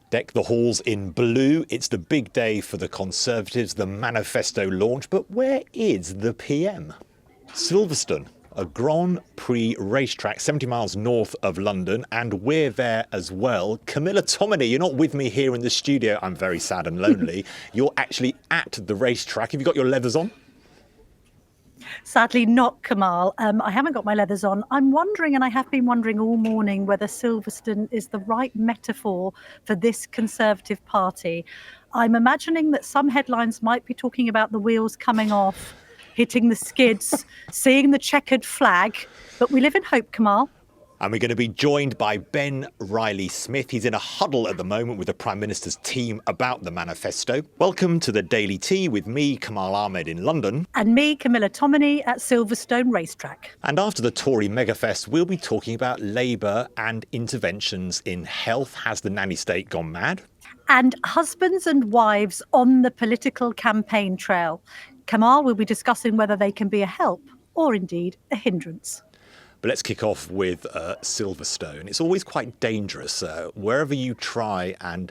Deck the halls in blue. It's the big day for the Conservatives, the manifesto launch. But where is the PM? Silverstone, a Grand Prix racetrack 70 miles north of London, and we're there as well. Camilla Tominey, you're not with me here in the studio. I'm very sad and lonely. You're actually at the racetrack. Have you got your leathers on? Sadly not, Kamal. I haven't got my leathers on. I'm wondering, and I have been wondering all morning, whether Silverstone is the right metaphor for this Conservative Party. I'm imagining that some headlines might be talking about the wheels coming off, hitting the skids, seeing the checkered flag. But we live in hope, Kamal. And we're going to be joined by Ben Riley-Smith. He's in a huddle at the moment with the Prime Minister's team about the manifesto. Welcome to the Daily Tea with me, Kamal Ahmed in London. And me, Camilla Tominey at Silverstone Racetrack. And after the Tory megafest, we'll be talking about Labour and interventions in health. Has the nanny state gone mad? And husbands and wives on the political campaign trail. Kamal will be discussing whether they can be a help or indeed a hindrance. But let's kick off with Silverstone. It's always quite dangerous wherever you try and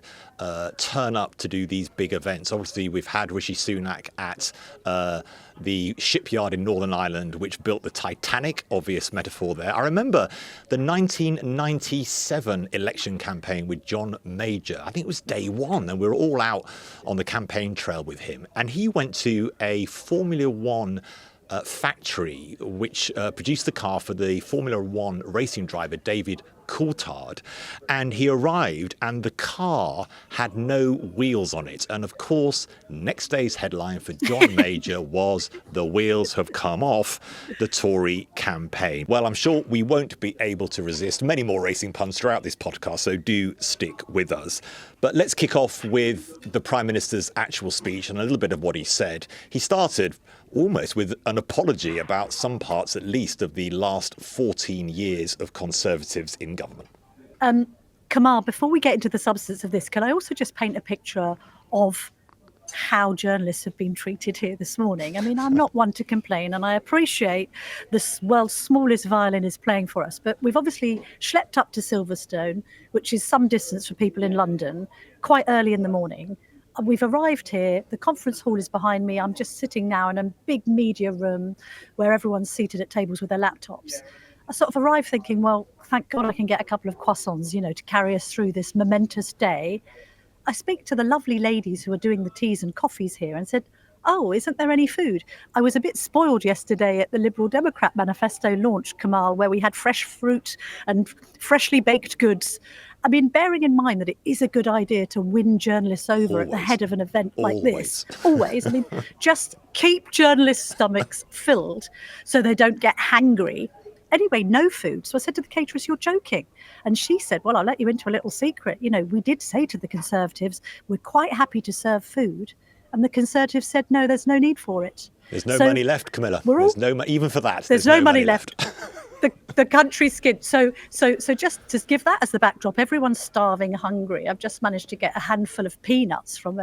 turn up to do these big events. Obviously, we've had Rishi Sunak at the shipyard in Northern Ireland, which built the Titanic, obvious metaphor there. I remember the 1997 election campaign with John Major. I think it was day one, and we were all out on the campaign trail with him. And he went to a Formula One factory which produced the car for the Formula One racing driver David Coulthard, and he arrived and the car had no wheels on it. And of course, next day's headline for John Major was "The wheels have come off the Tory campaign." Well, I'm sure we won't be able to resist many more racing puns throughout this podcast, so do stick with us. But let's kick off with the Prime Minister's actual speech and a little bit of what he said. He started almost with an apology about some parts, at least, of the last 14 years of Conservatives in government. Kamal, before we get into the substance of this, can I also just paint a picture of how journalists have been treated here this morning? I mean, I'm not one to complain, and I appreciate the world's smallest violin is playing for us, but we've obviously schlepped up to Silverstone, which is some distance for people in London, quite early in the morning. We've arrived here. The conference hall is behind me. I'm just sitting now in a big media room where everyone's seated at tables with their laptops. I sort of arrived thinking, well, thank God I can get a couple of croissants, to carry us through this momentous day. I speak to the lovely ladies who are doing the teas and coffees here and said, oh, isn't there any food? I was a bit spoiled yesterday at the Liberal Democrat manifesto launch, Kamal, where we had fresh fruit and freshly baked goods. I mean, bearing in mind that it is a good idea to win journalists over at the head of an event like this. Always. I mean, just keep journalists' stomachs filled so they don't get hangry. Anyway, no food. So I said to the cateress, you're joking. And she said, well, I'll let you into a little secret. We did say to the Conservatives, we're quite happy to serve food. And the Conservatives said, no, there's no need for it. There's no money left, Camilla. There's no even for that. There's no money left. The country's skid. So just to give that as the backdrop, everyone's starving, hungry. I've just managed to get a handful of peanuts from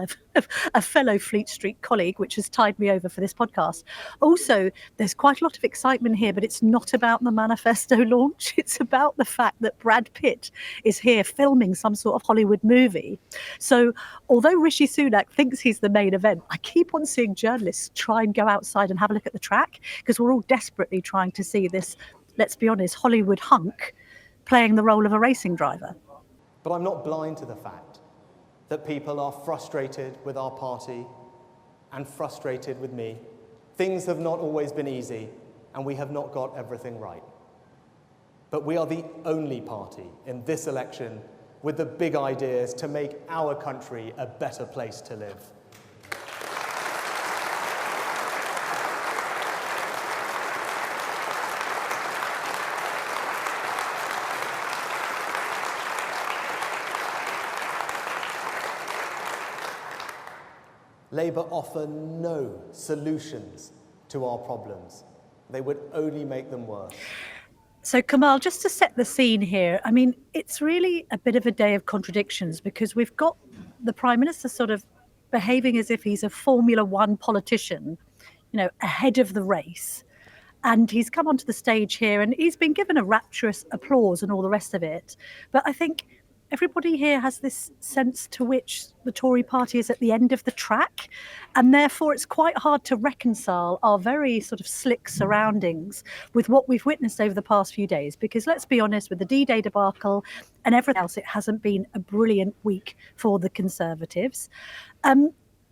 a fellow Fleet Street colleague, which has tied me over for this podcast. Also, there's quite a lot of excitement here, but it's not about the manifesto launch. It's about the fact that Brad Pitt is here filming some sort of Hollywood movie. So although Rishi Sunak thinks he's the main event, I keep on seeing journalists try and go outside and have a look at the track because we're all desperately trying to see this, let's be honest, Hollywood hunk playing the role of a racing driver. But I'm not blind to the fact that people are frustrated with our party and frustrated with me. Things have not always been easy, and we have not got everything right. But we are the only party in this election with the big ideas to make our country a better place to live. Labour offer no solutions to our problems. They would only make them worse. So, Kamal, just to set the scene here, I mean, it's really a bit of a day of contradictions because we've got the Prime Minister sort of behaving as if he's a Formula One politician, ahead of the race. And he's come onto the stage here and he's been given a rapturous applause and all the rest of it. But I think everybody here has this sense to which the Tory party is at the end of the track, and therefore it's quite hard to reconcile our very sort of slick surroundings with what we've witnessed over the past few days. Because let's be honest, with the D-Day debacle and everything else, it hasn't been a brilliant week for the Conservatives.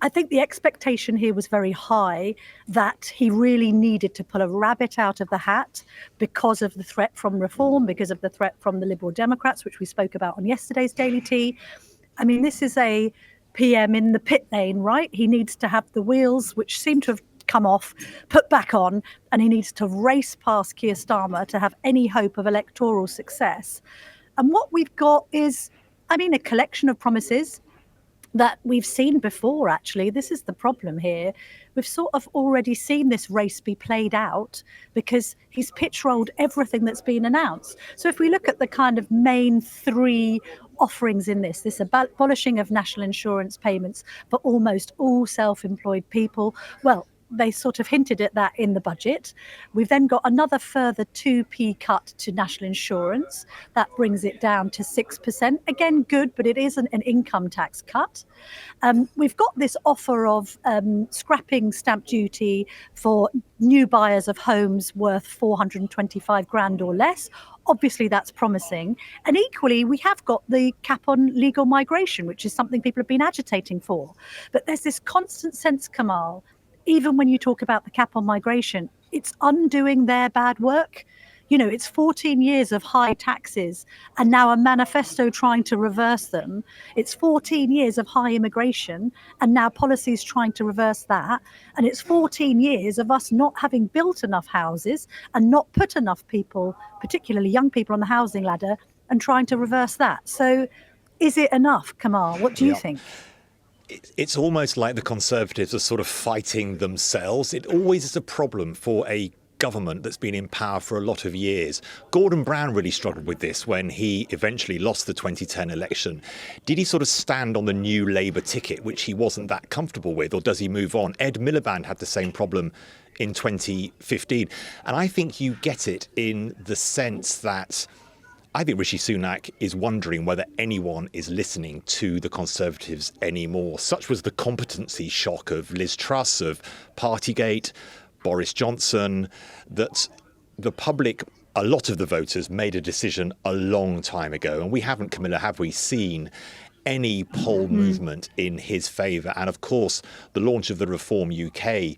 I think the expectation here was very high that he really needed to pull a rabbit out of the hat because of the threat from reform, because of the threat from the Liberal Democrats, which we spoke about on yesterday's Daily Tea. I mean, this is a PM in the pit lane, right? He needs to have the wheels, which seem to have come off, put back on, and he needs to race past Keir Starmer to have any hope of electoral success. And what we've got is, I mean, a collection of promises that we've seen before, actually. This is the problem here. We've sort of already seen this race be played out because he's pitch-rolled everything that's been announced. So if we look at the kind of main three offerings in this abolishing of national insurance payments for almost all self-employed people, well, they sort of hinted at that in the budget. We've then got another further 2p cut to national insurance. That brings it down to 6%. Again, good, but it isn't an income tax cut. We've got this offer of scrapping stamp duty for new buyers of homes worth 425 grand or less. Obviously, that's promising. And equally, we have got the cap on legal migration, which is something people have been agitating for. But there's this constant sense, Kamal, even when you talk about the cap on migration, it's undoing their bad work. You know, it's 14 years of high taxes and now a manifesto trying to reverse them. It's 14 years of high immigration and now policies trying to reverse that. And it's 14 years of us not having built enough houses and not put enough people, particularly young people, on the housing ladder and trying to reverse that. So is it enough, Kamal? What do you think? It's almost like the Conservatives are sort of fighting themselves. It always is a problem for a government that's been in power for a lot of years. Gordon Brown really struggled with this when he eventually lost the 2010 election. Did he sort of stand on the new Labour ticket, which he wasn't that comfortable with, or does he move on? Ed Miliband had the same problem in 2015. And I think you get it in the sense that I think Rishi Sunak is wondering whether anyone is listening to the Conservatives anymore. Such was the competency shock of Liz Truss, of Partygate, Boris Johnson, that the public, a lot of the voters, made a decision a long time ago. And we haven't, Camilla, have we seen any poll movement in his favour? And of course, the launch of the Reform UK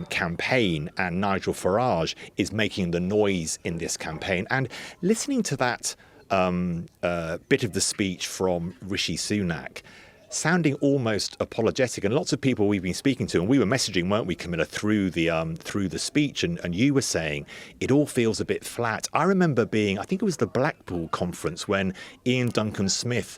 campaign and Nigel Farage is making the noise in this campaign. And listening to that bit of the speech from Rishi Sunak, sounding almost apologetic, and lots of people we've been speaking to, and we were messaging, weren't we, Camilla, through the speech, and you were saying it all feels a bit flat. I remember being, I think it was the Blackpool conference, when Ian Duncan Smith,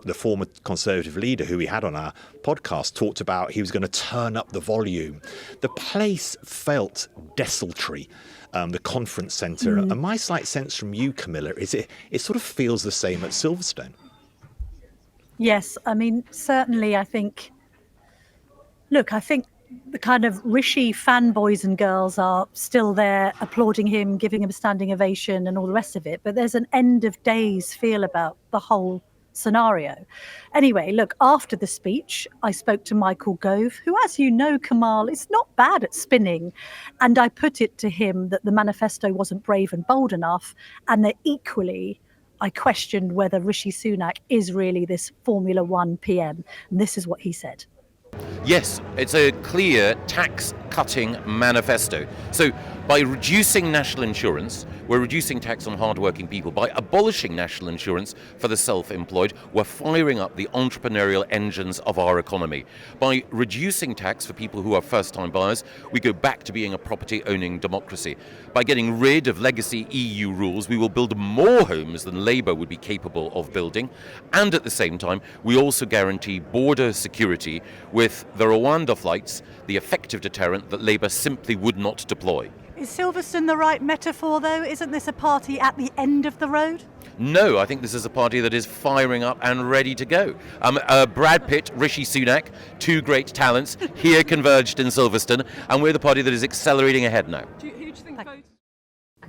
the former Conservative leader who we had on our podcast, talked about he was going to turn up the volume. The place felt desultory, the conference centre. And my slight sense from you, Camilla, is it sort of feels the same at Silverstone. Yes, I mean, certainly I think the kind of Rishi fanboys and girls are still there applauding him, giving him a standing ovation and all the rest of it. But there's an end of days feel about the whole scenario. Anyway, look, after the speech, I spoke to Michael Gove, who, as you know, Kamal, is not bad at spinning. And I put it to him that the manifesto wasn't brave and bold enough, and that equally, I questioned whether Rishi Sunak is really this Formula One PM. And this is what he said. Yes, it's a clear tax-cutting manifesto. So by reducing national insurance, we're reducing tax on hard-working people. By abolishing national insurance for the self-employed, we're firing up the entrepreneurial engines of our economy. By reducing tax for people who are first-time buyers, we go back to being a property-owning democracy. By getting rid of legacy EU rules, we will build more homes than Labour would be capable of building. And at the same time, we also guarantee border security with the Rwanda flights, the effective deterrent that Labour simply would not deploy. Is Silverstone the right metaphor, though? Isn't this a party at the end of the road? No, I think this is a party that is firing up and ready to go. Brad Pitt, Rishi Sunak, two great talents, here converged in Silverstone, and we're the party that is accelerating ahead now. Who do you think votes?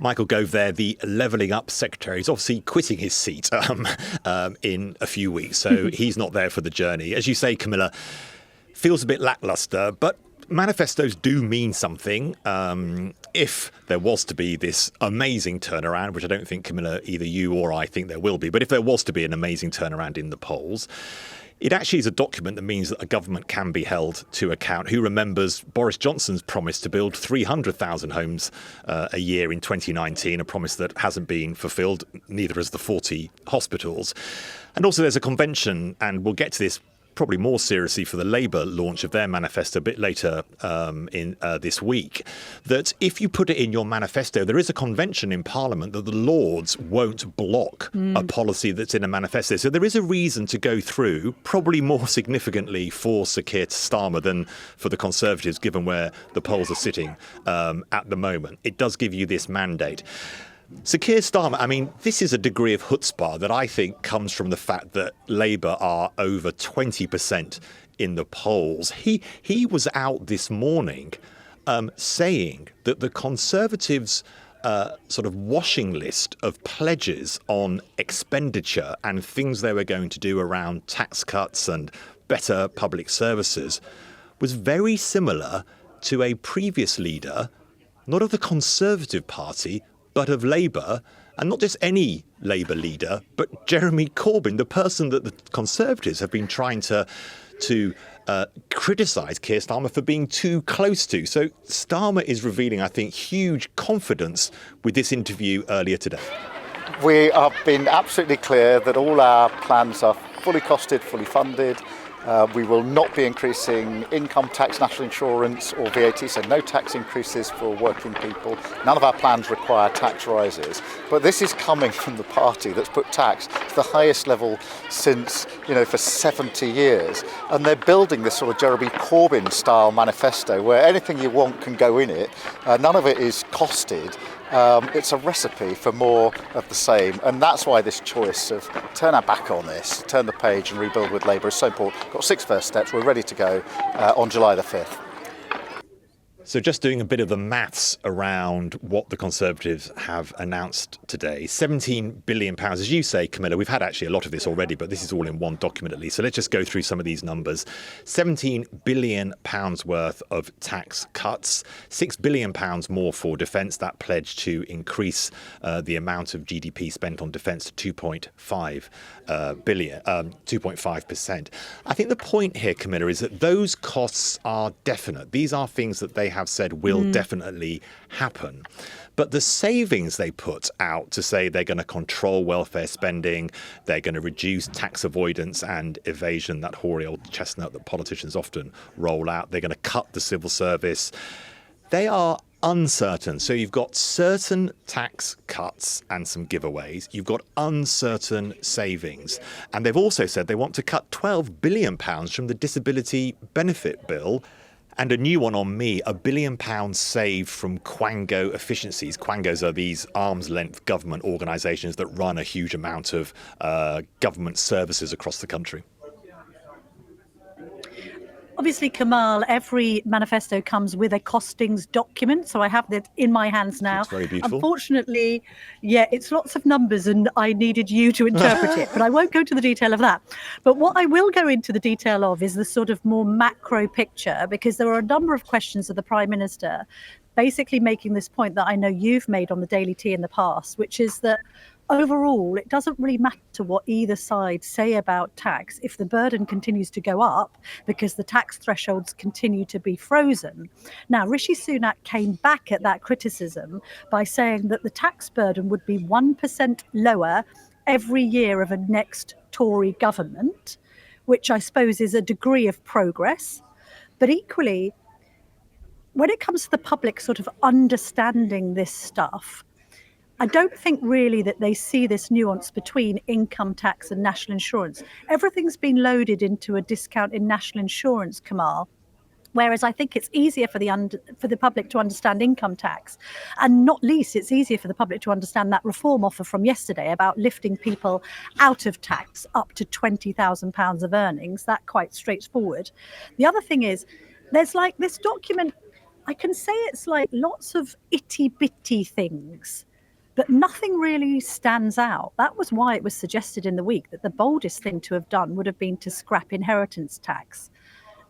Michael Gove there, the Levelling Up Secretary, is obviously quitting his seat in a few weeks, so he's not there for the journey. As you say, Camilla, feels a bit lacklustre, but manifestos do mean something. If there was to be this amazing turnaround, which I don't think, Camilla, either you or I think there will be, but if there was to be an amazing turnaround in the polls, it actually is a document that means that a government can be held to account. Who remembers Boris Johnson's promise to build 300,000 homes a year in 2019, a promise that hasn't been fulfilled, neither has the 40 hospitals. And also there's a convention, and we'll get to this probably more seriously for the Labour launch of their manifesto a bit later in this week, that if you put it in your manifesto, there is a convention in Parliament that the Lords won't block a policy that's in a manifesto. So there is a reason to go through, probably more significantly for Sir Keir Starmer than for the Conservatives, given where the polls are sitting at the moment. It does give you this mandate. Sir Keir Starmer, I mean, this is a degree of chutzpah that I think comes from the fact that Labour are over 20% in the polls. He was out this morning saying that the Conservatives' sort of washing list of pledges on expenditure and things they were going to do around tax cuts and better public services was very similar to a previous leader, not of the Conservative Party, but of Labour, and not just any Labour leader, but Jeremy Corbyn, the person that the Conservatives have been trying to criticise Keir Starmer for being too close to. So Starmer is revealing, I think, huge confidence with this interview earlier today. We have been absolutely clear that all our plans are fully costed, fully funded. We will not be increasing income tax, national insurance or VAT, so no tax increases for working people. None of our plans require tax rises. But this is coming from the party that's put tax to the highest level since, for 70 years. And they're building this sort of Jeremy Corbyn style manifesto where anything you want can go in it. None of it is costed. It's a recipe for more of the same, and that's why this choice of turn our back on this, turn the page and rebuild with Labour is so important. Got 6 first steps, we're ready to go on July the 5th. So just doing a bit of the maths around what the Conservatives have announced today. £17 billion, as you say, Camilla. We've had actually a lot of this already, but this is all in one document at least. So let's just go through some of these numbers. £17 billion worth of tax cuts, £6 billion more for defence. That pledge to increase the amount of GDP spent on defence to 2.5%. I think the point here, Camilla, is that those costs are definite. These are things that they have said will definitely happen. But the savings they put out to say they're going to control welfare spending, they're going to reduce tax avoidance and evasion, that hoary old chestnut that politicians often roll out, they're going to cut the civil service, they are uncertain. So you've got certain tax cuts and some giveaways. You've got uncertain savings. And they've also said they want to cut £12 billion from the disability benefit bill. And a new one on me, £1 billion saved from Quango efficiencies. Quangos are these arm's-length government organisations that run a huge amount of government services across the country. Obviously, Kamal, every manifesto comes with a costings document, so I have that in my hands now. It's very beautiful. Unfortunately, it's lots of numbers and I needed you to interpret it, but I won't go into the detail of that. But what I will go into the detail of is the sort of more macro picture, because there are a number of questions of the Prime Minister basically making this point that I know you've made on the Daily Tea in the past, which is that overall, it doesn't really matter what either side say about tax if the burden continues to go up because the tax thresholds continue to be frozen. Now, Rishi Sunak came back at that criticism by saying that the tax burden would be 1% lower every year of a next Tory government, which I suppose is a degree of progress. But equally, when it comes to the public sort of understanding this stuff, I don't think really that they see this nuance between income tax and national insurance. Everything's been loaded into a discount in national insurance, Kamal, whereas I think it's easier for the public to understand income tax. And not least, it's easier for the public to understand that reform offer from yesterday about lifting people out of tax up to £20,000 of earnings. That's quite straightforward. The other thing is, there's like this document, I can say it's like lots of itty-bitty things but nothing really stands out. That was why it was suggested in the week that the boldest thing to have done would have been to scrap inheritance tax.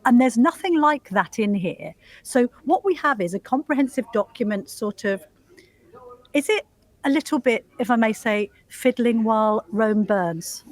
And there's nothing like that in here. So what we have is a comprehensive document, sort of, is it a little bit, if I may say, fiddling while Rome burns?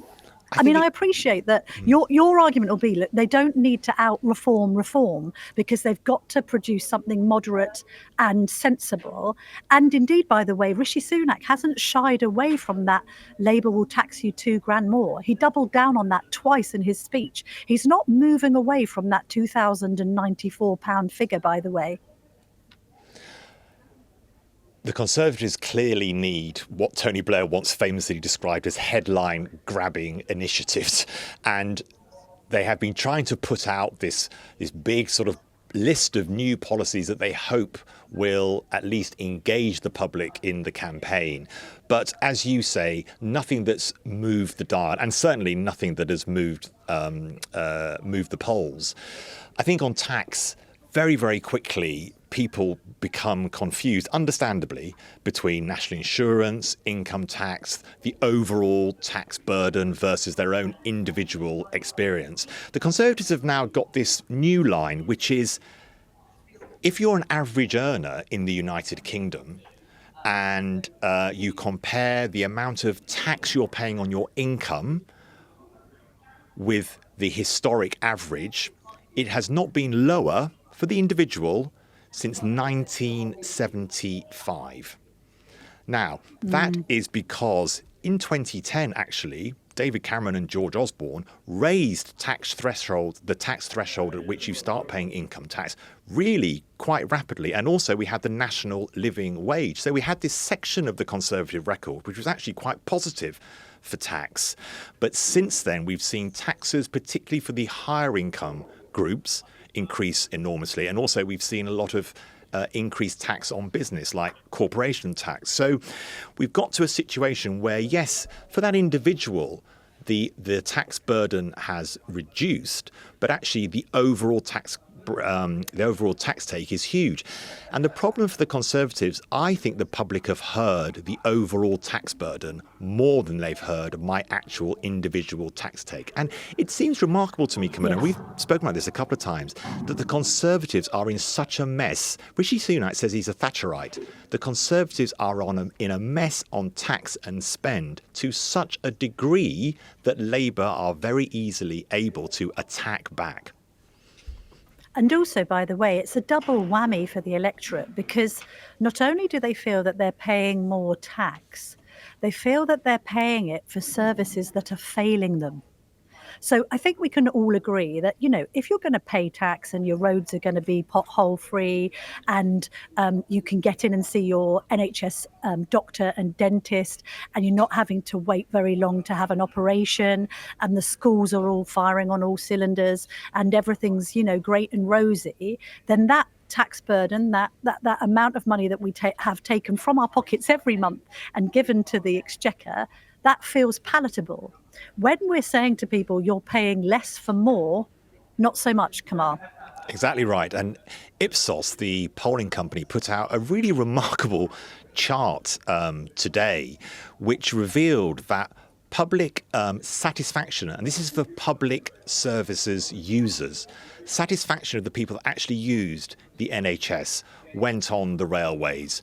I appreciate that your argument will be that they don't need to reform because they've got to produce something moderate and sensible. And indeed, by the way, Rishi Sunak hasn't shied away from that Labour will tax you £2,000 more. He doubled down on that twice in his speech. He's not moving away from that £2,094 figure, by the way. The Conservatives clearly need what Tony Blair once famously described as headline-grabbing initiatives. And they have been trying to put out this big sort of list of new policies that they hope will at least engage the public in the campaign. But as you say, nothing that's moved the dial, and certainly nothing that has moved the polls. I think on tax, very, very quickly, people become confused, understandably, between national insurance, income tax, the overall tax burden versus their own individual experience. The Conservatives have now got this new line, which is, if you're an average earner in the United Kingdom and you compare the amount of tax you're paying on your income with the historic average, it has not been lower for the individual since 1975. Now, that is because in 2010, actually, David Cameron and George Osborne raised the tax threshold at which you start paying income tax really quite rapidly. And also we had the national living wage. So we had this section of the Conservative record, which was actually quite positive for tax. But since then, we've seen taxes, particularly for the higher income groups, increase enormously. And also we've seen a lot of increased tax on business, like corporation tax. So we've got to a situation where, yes, for that individual, the tax burden has reduced, but actually the overall tax take is huge. And the problem for the Conservatives, I think the public have heard the overall tax burden more than they've heard my actual individual tax take. And it seems remarkable to me, Camilla, and we've spoken about this a couple of times, that the Conservatives are in such a mess. Rishi Sunak says he's a Thatcherite. The Conservatives are in a mess on tax and spend to such a degree that Labour are very easily able to attack back. And also, by the way, it's a double whammy for the electorate, because not only do they feel that they're paying more tax, they feel that they're paying it for services that are failing them. So I think we can all agree that, if you're going to pay tax and your roads are going to be pothole free and you can get in and see your NHS doctor and dentist and you're not having to wait very long to have an operation and the schools are all firing on all cylinders and everything's, great and rosy, then that tax burden, that amount of money that we have taken from our pockets every month and given to the exchequer, that feels palatable. When we're saying to people, you're paying less for more, not so much, Kamal. Exactly right. And Ipsos, the polling company, put out a really remarkable chart today, which revealed that public satisfaction, and this is for public services users, satisfaction of the people that actually used the NHS, went on the railways,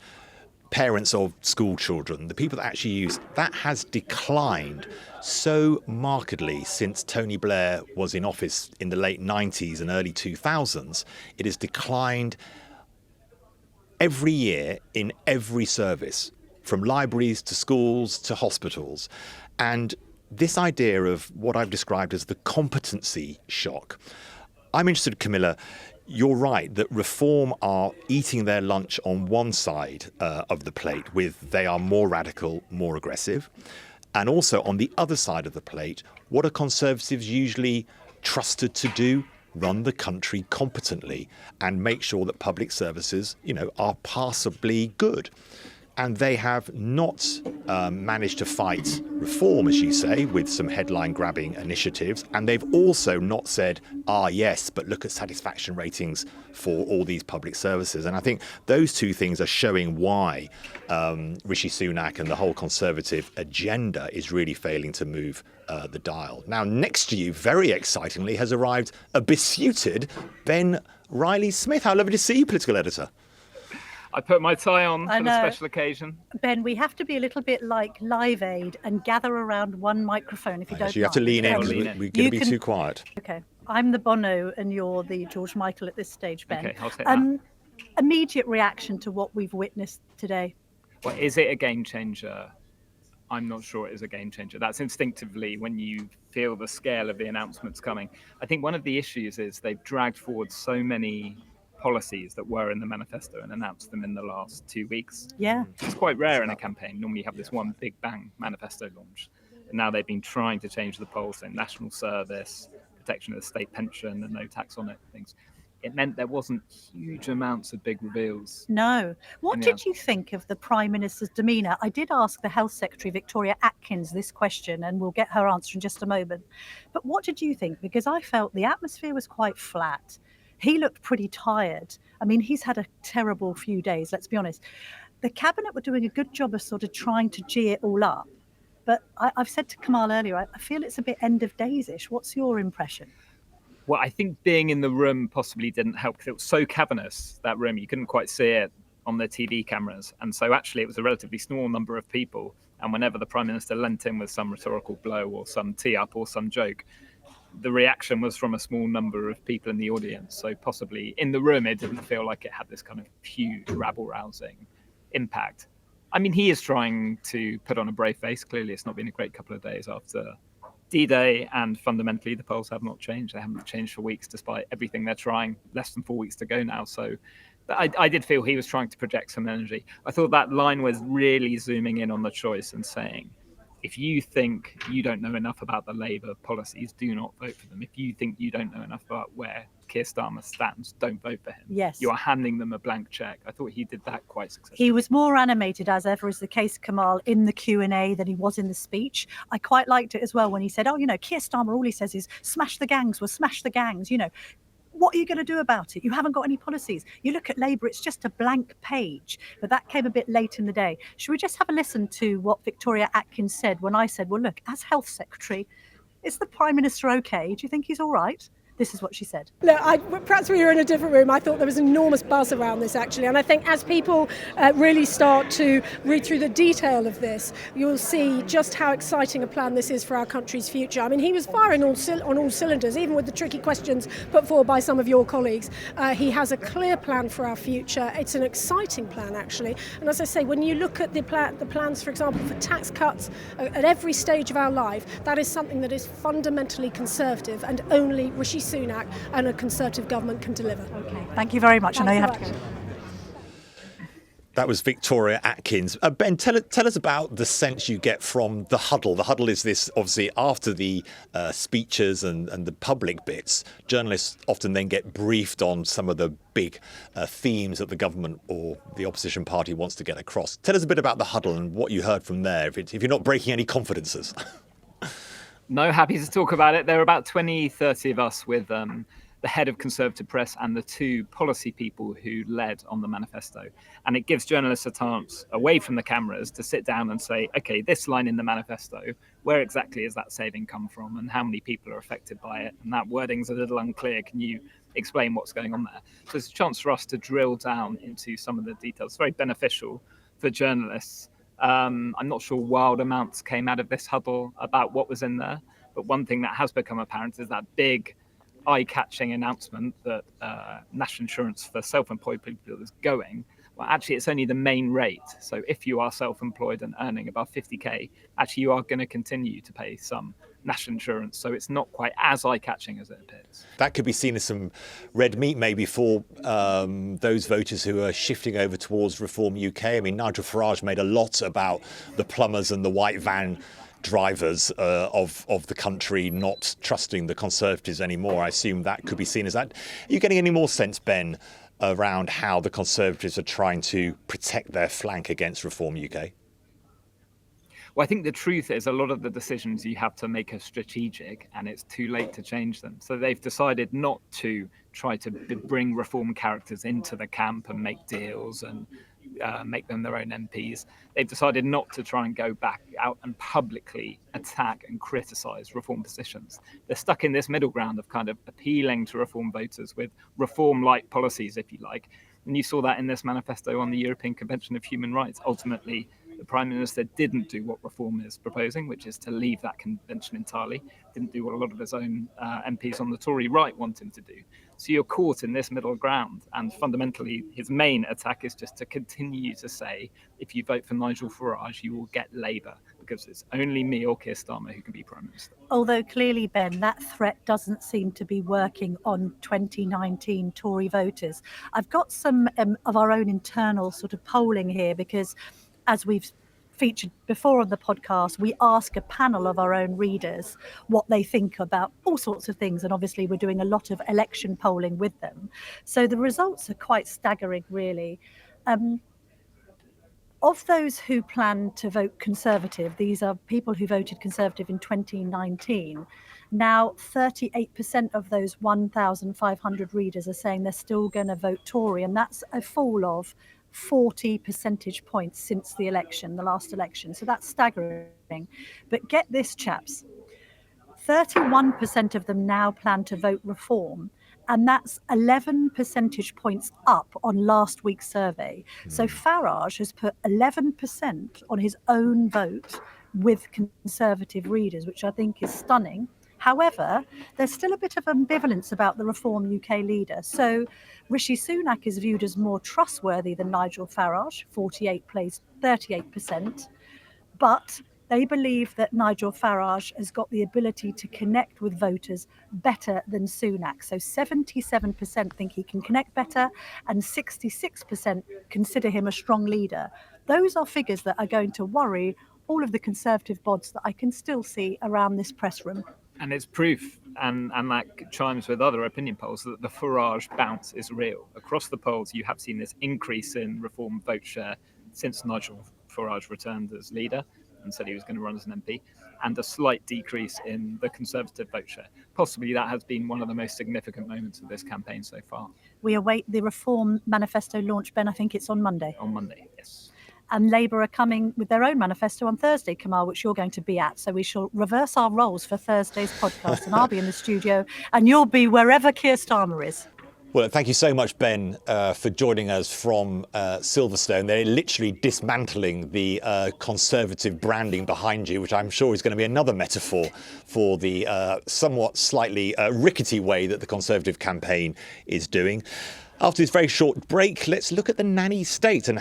parents of school children, the people that actually used, that has declined so markedly since Tony Blair was in office in the late 90s and early 2000s. It has declined every year in every service, from libraries to schools to hospitals. And this idea of what I've described as the competency shock. I'm interested, Camilla, you're right that Reform are eating their lunch on one side of the plate, with they are more radical, more aggressive. And also on the other side of the plate, what are Conservatives usually trusted to do? Run the country competently and make sure that public services, are passably good. And they have not managed to fight reform, as you say, with some headline-grabbing initiatives. And they've also not said, yes, but look at satisfaction ratings for all these public services. And I think those two things are showing why Rishi Sunak and the whole Conservative agenda is really failing to move the dial. Now, next to you, very excitingly, has arrived a besuited Ben Riley-Smith. How lovely to see you, political editor. I put my tie on for the special occasion. Ben, we have to be a little bit like Live Aid and gather around one microphone if you don't mind. You have to lean in. We're going to be too quiet. Okay. I'm the Bono and you're the George Michael at this stage, Ben. Okay, I'll take that. Immediate reaction to what we've witnessed today. Well, is it a game changer? I'm not sure it is a game changer. That's instinctively when you feel the scale of the announcements coming. I think one of the issues is they've dragged forward so many policies that were in the manifesto and announced them in the last 2 weeks. Yeah. It's quite rare in a campaign. Normally you have this one big bang manifesto launch. And now they've been trying to change the polls in national service, protection of the state pension and no tax on it, things. It meant there wasn't huge amounts of big reveals. No. What did you think of the Prime Minister's demeanour? I did ask the Health Secretary, Victoria Atkins, this question, and we'll get her answer in just a moment. But what did you think? Because I felt the atmosphere was quite flat. He looked pretty tired. I mean, he's had a terrible few days, let's be honest. The Cabinet were doing a good job of sort of trying to gee it all up. But I've said to Kamal earlier, I feel it's a bit end of days-ish. What's your impression? Well, I think being in the room possibly didn't help because it was so cavernous, that room. You couldn't quite see it on the TV cameras. And so actually it was a relatively small number of people. And whenever the Prime Minister leant in with some rhetorical blow or some tee-up or some joke, the reaction was from a small number of people in the audience. So possibly in the room, it didn't feel like it had this kind of huge rabble-rousing impact. I mean, he is trying to put on a brave face. Clearly, it's not been a great couple of days after D-Day, and fundamentally, the polls have not changed. They haven't changed for weeks, despite everything they're trying. Less than 4 weeks to go now. So I did feel he was trying to project some energy. I thought that line was really zooming in on the choice and saying, if you think you don't know enough about the Labour policies, do not vote for them. If you think you don't know enough about where Keir Starmer stands, don't vote for him. Yes. You are handing them a blank check. I thought he did that quite successfully. He was more animated, as ever is the case, Kamal, in the Q&A than he was in the speech. I quite liked it as well when he said, Keir Starmer, all he says is, smash the gangs, we'll smash the gangs, What are you going to do about it? You haven't got any policies. You look at Labour, it's just a blank page. But that came a bit late in the day. Should we just have a listen to what Victoria Atkins said when I said, well, look, as Health Secretary, is the Prime Minister okay? Do you think he's all right? This is what she said. Look, perhaps we were in a different room. I thought there was an enormous buzz around this, actually. And I think as people really start to read through the detail of this, you'll see just how exciting a plan this is for our country's future. I mean, he was firing on all cylinders, even with the tricky questions put forward by some of your colleagues. He has a clear plan for our future. It's an exciting plan, actually. And as I say, when you look at the plans, for example, for tax cuts at every stage of our life, that is something that is fundamentally conservative and only Rishi Sunak and a Conservative government can deliver. Okay, thank you very much. I know you have to go. That was Victoria Atkins. Ben, tell us about the sense you get from the huddle. The huddle is this, obviously, after the speeches and the public bits, journalists often then get briefed on some of the big themes that the government or the opposition party wants to get across. Tell us a bit about the huddle and what you heard from there, if you're not breaking any confidences. No, happy to talk about it. There are about 20, 30 of us with the head of Conservative press and the two policy people who led on the manifesto. And it gives journalists a chance away from the cameras to sit down and say, OK, this line in the manifesto, where exactly is that saving come from and how many people are affected by it? And that wording's a little unclear. Can you explain what's going on there? So it's a chance for us to drill down into some of the details. It's very beneficial for journalists. I'm not sure wild amounts came out of this huddle about what was in there. But one thing that has become apparent is that big eye-catching announcement that national insurance for self-employed people is going. Well, actually, it's only the main rate. So if you are self-employed and earning above 50k, actually, you are going to continue to pay some national insurance. So it's not quite as eye-catching as it appears. That could be seen as some red meat maybe for those voters who are shifting over towards Reform UK. I mean, Nigel Farage made a lot about the plumbers and the white van drivers of the country not trusting the Conservatives anymore. I assume that could be seen as that. Are you getting any more sense, Ben, around how the Conservatives are trying to protect their flank against Reform UK? Well, I think the truth is a lot of the decisions you have to make are strategic, and it's too late to change them. So they've decided not to try to bring reform characters into the camp and make deals and make them their own MPs. They've decided not to try and go back out and publicly attack and criticise reform positions. They're stuck in this middle ground of kind of appealing to reform voters with reform-like policies, if you like. And you saw that in this manifesto on the European Convention of Human Rights. Ultimately, the Prime Minister didn't do what Reform is proposing, which is to leave that convention entirely. Didn't do what a lot of his own MPs on the Tory right want him to do. So you're caught in this middle ground. And fundamentally, his main attack is just to continue to say, if you vote for Nigel Farage, you will get Labour, because it's only me or Keir Starmer who can be Prime Minister. Although clearly, Ben, that threat doesn't seem to be working on 2019 Tory voters. I've got some of our own internal sort of polling here, because as we've featured before on the podcast, we ask a panel of our own readers what they think about all sorts of things. And obviously, we're doing a lot of election polling with them. So the results are quite staggering, really. Of those who plan to vote Conservative, these are people who voted Conservative in 2019. Now, 38% of those 1,500 readers are saying they're still going to vote Tory, and that's a fall of 40 percentage points since the election, the last election. So that's staggering. But get this, chaps, 31% of them now plan to vote Reform, and that's 11 percentage points up on last week's survey. So Farage has put 11% on his own vote with Conservative readers, which I think is stunning. However, there's still a bit of ambivalence about the Reform UK leader. So Rishi Sunak is viewed as more trustworthy than Nigel Farage, 38%, but they believe that Nigel Farage has got the ability to connect with voters better than Sunak. So 77% think he can connect better, and 66% consider him a strong leader. Those are figures that are going to worry all of the Conservative bods that I can still see around this press room. And it's proof, and that chimes with other opinion polls, that the Farage bounce is real. Across the polls, you have seen this increase in Reform vote share since Nigel Farage returned as leader and said he was going to run as an MP, and a slight decrease in the Conservative vote share. Possibly that has been one of the most significant moments of this campaign so far. We await the Reform manifesto launch, Ben. I think it's on Monday. On Monday, yes. And Labour are coming with their own manifesto on Thursday, Kamal, which you're going to be at. So we shall reverse our roles for Thursday's podcast, and I'll be in the studio and you'll be wherever Keir Starmer is. Well, thank you so much, Ben, for joining us from Silverstone. They're literally dismantling the Conservative branding behind you, which I'm sure is going to be another metaphor for the somewhat slightly rickety way that the Conservative campaign is doing. After this very short break, let's look at the nanny state and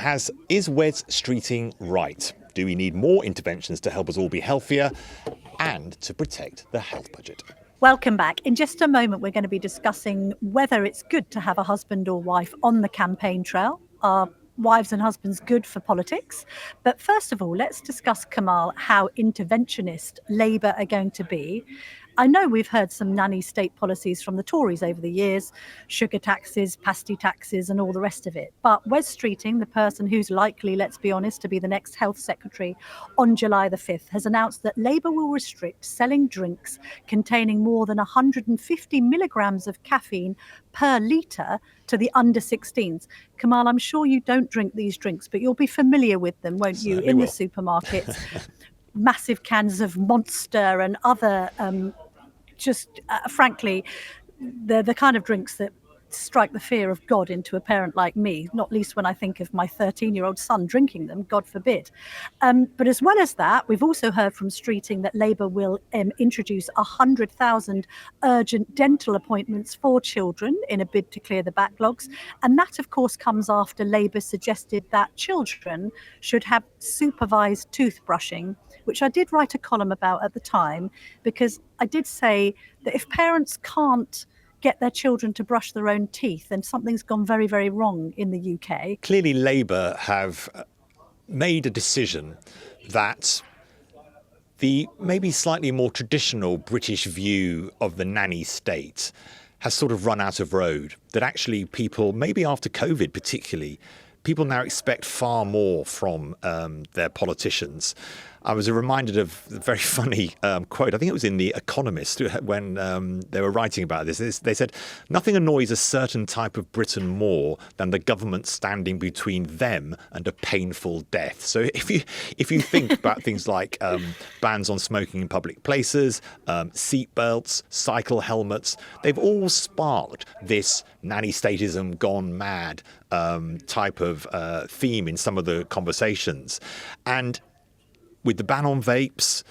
is Wes Streeting right? Do we need more interventions to help us all be healthier and to protect the health budget? Welcome back. In just a moment, we're going to be discussing whether it's good to have a husband or wife on the campaign trail. Are wives and husbands good for politics? But first of all, let's discuss, Kamal, how interventionist Labour are going to be. I know we've heard some nanny state policies from the Tories over the years, sugar taxes, pasty taxes and all the rest of it. But Wes Streeting, the person who's likely, let's be honest, to be the next health secretary on July the 5th, has announced that Labour will restrict selling drinks containing more than 150 milligrams of caffeine per litre to the under 16s. Kamal, I'm sure you don't drink these drinks, but you'll be familiar with them, won't you, Certainly in will. the supermarkets? Massive cans of Monster and other frankly, the kind of drinks that strike the fear of God into a parent like me, not least when I think of my 13-year-old son drinking them, God forbid. But as well as that, we've also heard from Streeting that Labour will introduce 100,000 urgent dental appointments for children in a bid to clear the backlogs. And that, of course, comes after Labour suggested that children should have supervised toothbrushing, which I did write a column about at the time, because I did say that if parents can't get their children to brush their own teeth, then something's gone very, very wrong in the UK. Clearly, Labour have made a decision that the maybe slightly more traditional British view of the nanny state has sort of run out of road, that actually people, maybe after COVID particularly, people now expect far more from their politicians. I was reminded of a very funny quote. I think it was in The Economist when they were writing about this. They said, "Nothing annoys a certain type of Briton more than the government standing between them and a painful death." So if you think about things like bans on smoking in public places, seat belts, cycle helmets, they've all sparked this nanny statism gone mad type of theme in some of the conversations. And with the ban on vapes,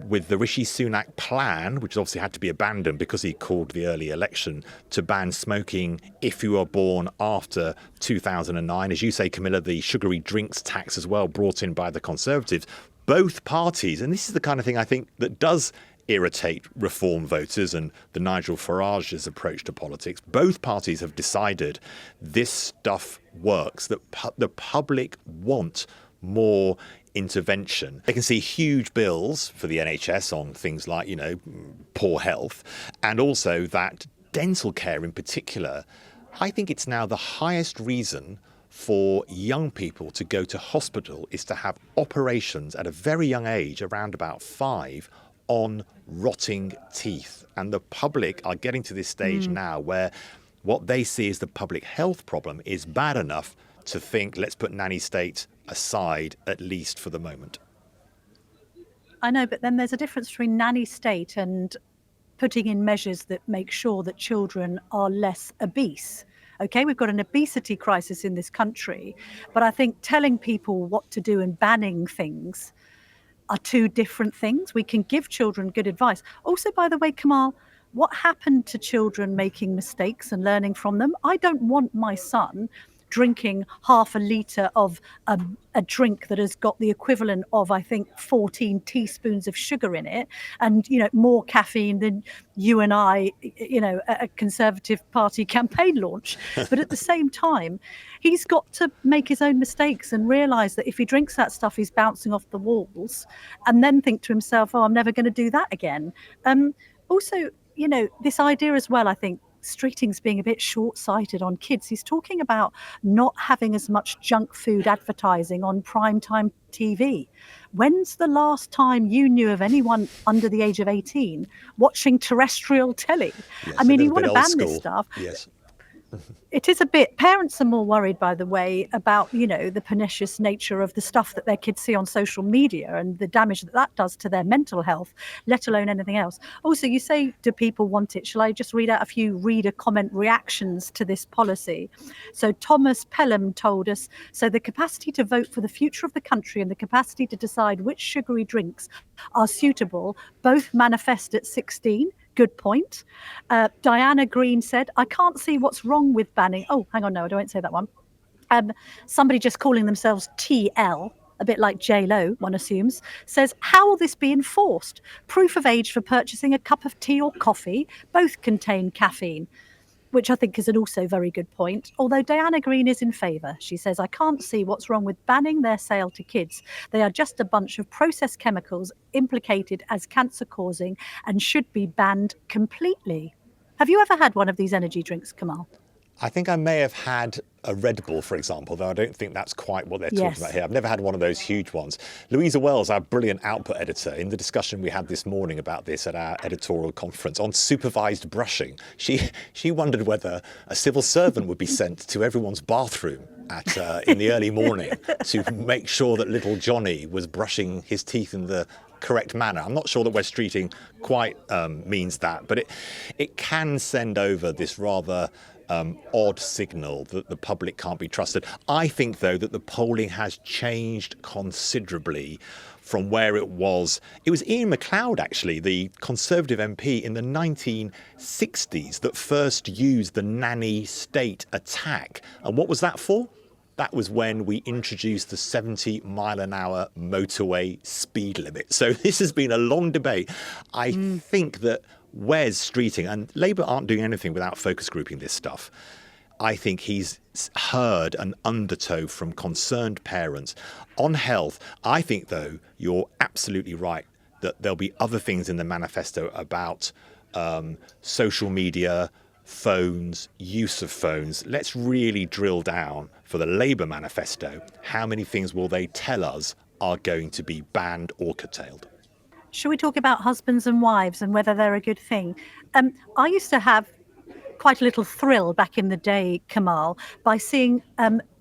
with the Rishi Sunak plan, which obviously had to be abandoned because he called the early election, to ban smoking if you were born after 2009. As you say, Camilla, the sugary drinks tax as well, brought in by the Conservatives. Both parties, and this is the kind of thing I think that does irritate reform voters and the Nigel Farage's approach to politics, both parties have decided this stuff works, that the public want more intervention. They can see huge bills for the NHS on things like, poor health, and also that dental care in particular. I think it's now the highest reason for young people to go to hospital is to have operations at a very young age, around about 5, on rotting teeth. And the public are getting to this stage now where what they see as the public health problem is bad enough to think, let's put nanny state aside, at least for the moment. I know, but then there's a difference between nanny state and putting in measures that make sure that children are less obese. Okay, we've got an obesity crisis in this country, but I think telling people what to do and banning things are two different things. We can give children good advice. Also, by the way, Kamal, what happened to children making mistakes and learning from them? I don't want my son drinking half a litre of a drink that has got the equivalent of, I think, 14 teaspoons of sugar in it, and more caffeine than you and I, at a Conservative Party campaign launch. But at the same time, he's got to make his own mistakes and realise that if he drinks that stuff, he's bouncing off the walls, and then think to himself, "Oh, I'm never going to do that again." Also, this idea as well, I think, Streeting's being a bit short-sighted on kids. He's talking about not having as much junk food advertising on primetime TV. When's the last time you knew of anyone under the age of 18 watching terrestrial telly? Yes, I mean, you want to ban this stuff. Yes. It is a bit. Parents are more worried, by the way, about, the pernicious nature of the stuff that their kids see on social media and the damage that does to their mental health, let alone anything else. Also, you say, do people want it? Shall I just read out a few reader comment reactions to this policy? So Thomas Pelham told us, so the capacity to vote for the future of the country and the capacity to decide which sugary drinks are suitable both manifest at 16. Good point. Diana Green said, I can't see what's wrong with banning. Oh, hang on, no, I won't say that one. Somebody just calling themselves TL, a bit like J-Lo, one assumes, says, how will this be enforced? Proof of age for purchasing a cup of tea or coffee both contain caffeine, which I think is an also very good point. Although Diana Green is in favour. She says, I can't see what's wrong with banning their sale to kids. They are just a bunch of processed chemicals implicated as cancer-causing and should be banned completely. Have you ever had one of these energy drinks, Kamal? I think I may have had a Red Bull, for example, though I don't think that's quite what they're talking about here. I've never had one of those huge ones. Louisa Wells, our brilliant output editor, in the discussion we had this morning about this at our editorial conference on supervised brushing, she wondered whether a civil servant would be sent to everyone's bathroom in the early morning to make sure that little Johnny was brushing his teeth in the correct manner. I'm not sure that West Streeting quite means that, but it can send over this rather odd signal that the public can't be trusted. I think, though, that the polling has changed considerably from where it was. It was Ian MacLeod, actually, the Conservative MP in the 1960s, that first used the nanny state attack. And what was that for? That was when we introduced the 70-mile-an-hour motorway speed limit. So this has been a long debate. I think that Wes Streeting, and Labour aren't doing anything without focus grouping this stuff, I think he's heard an undertow from concerned parents on health. I think, though, you're absolutely right that there'll be other things in the manifesto about social media, phones, use of phones. Let's really drill down for the Labour manifesto. How many things will they tell us are going to be banned or curtailed? Should we talk about husbands and wives and whether they're a good thing? I used to have quite a little thrill back in the day, Kamal, by seeing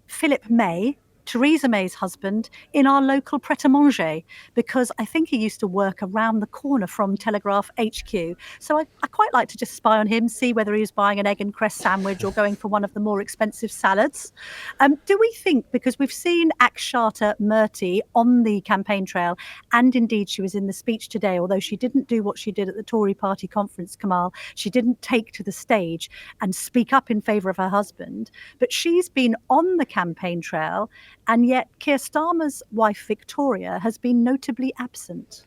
Philip May, Theresa May's husband, in our local pret-a-manger, because I think he used to work around the corner from Telegraph HQ. So I quite like to just spy on him, see whether he was buying an egg and cress sandwich or going for one of the more expensive salads. Do we think, because we've seen Akshata Murty on the campaign trail, and indeed she was in the speech today, although she didn't do what she did at the Tory party conference, Kamal, she didn't take to the stage and speak up in favour of her husband, but she's been on the campaign trail, and yet Keir Starmer's wife, Victoria, has been notably absent.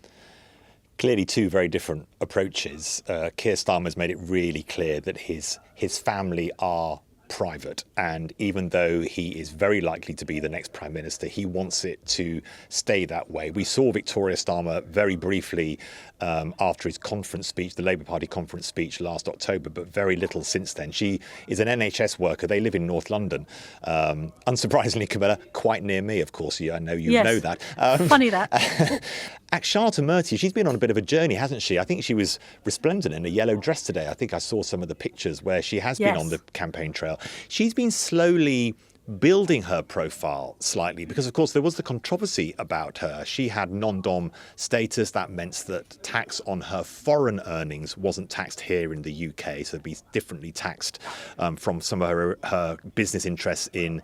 Clearly two very different approaches. Keir Starmer's made it really clear that his family are private, and even though he is very likely to be the next Prime Minister, he wants it to stay that way. We saw Victoria Starmer very briefly after his conference speech, the Labour Party conference speech last October, but very little since then. She is an NHS worker. They live in North London. Unsurprisingly, Camilla, quite near me, of course. I know you know that. Funny that. Akshata Murty, she's been on a bit of a journey, hasn't she? I think she was resplendent in a yellow dress today. I think I saw some of the pictures where she has been on the campaign trail. She's been slowly building her profile slightly because, of course, there was the controversy about her. She had non-dom status. That meant that tax on her foreign earnings wasn't taxed here in the UK, so it'd be differently taxed from some of her business interests in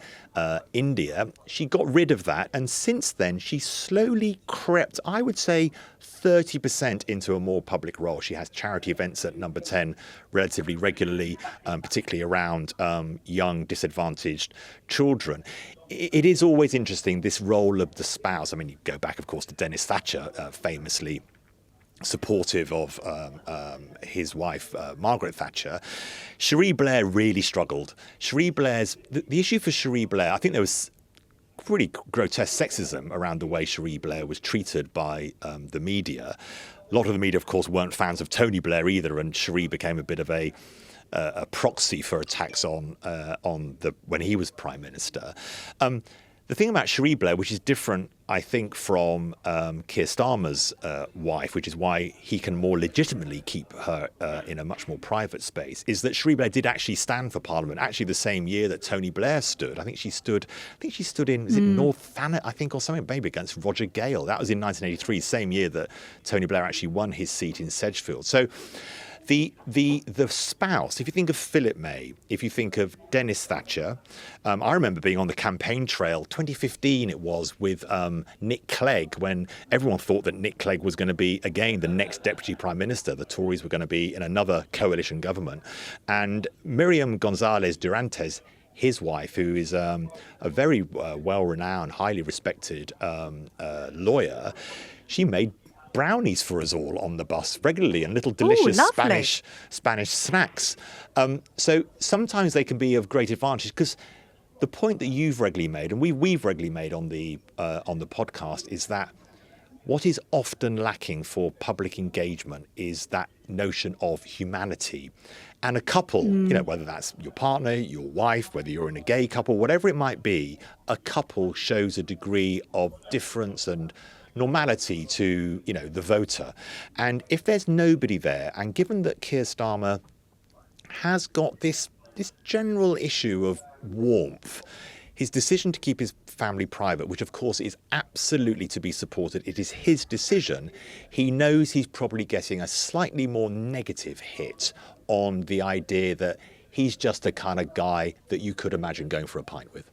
India. She got rid of that, and since then she slowly crept, I would say, 30% into a more public role. She has charity events at Number 10 relatively regularly, particularly around young, disadvantaged children. It is always interesting, this role of the spouse. I mean, you go back, of course, to Dennis Thatcher, famously supportive of his wife, Margaret Thatcher. Cherie Blair really struggled. The issue for Cherie Blair, I think there was pretty grotesque sexism around the way Cherie Blair was treated by the media. A lot of the media, of course, weren't fans of Tony Blair either, and Cherie became a bit of a proxy for attacks on when he was Prime Minister. The thing about Cherie Blair, which is different, I think, from Keir Starmer's wife, which is why he can more legitimately keep her in a much more private space, is that Cherie Blair did actually stand for Parliament, actually the same year that Tony Blair stood. I think she stood in, is it North Thanet, I think, or something, maybe against Roger Gale. That was in 1983, same year that Tony Blair actually won his seat in Sedgefield. So the spouse, if you think of Philip May, if you think of Dennis Thatcher, I remember being on the campaign trail, 2015 it was, with Nick Clegg, when everyone thought that Nick Clegg was going to be, again, the next Deputy Prime Minister. The Tories were going to be in another coalition government. And Miriam Gonzalez Durantes, his wife, who is a very well-renowned, highly respected lawyer, she made brownies for us all on the bus regularly, and little delicious Spanish snacks. So sometimes they can be of great advantage, because the point that you've regularly made, and we've regularly made on the podcast, is that what is often lacking for public engagement is that notion of humanity. And a couple, whether that's your partner, your wife, whether you're in a gay couple, whatever it might be, a couple shows a degree of difference and normality to, the voter. And if there's nobody there, and given that Keir Starmer has got this general issue of warmth, his decision to keep his family private, which of course is absolutely to be supported, it is his decision, he knows he's probably getting a slightly more negative hit on the idea that he's just the kind of guy that you could imagine going for a pint with.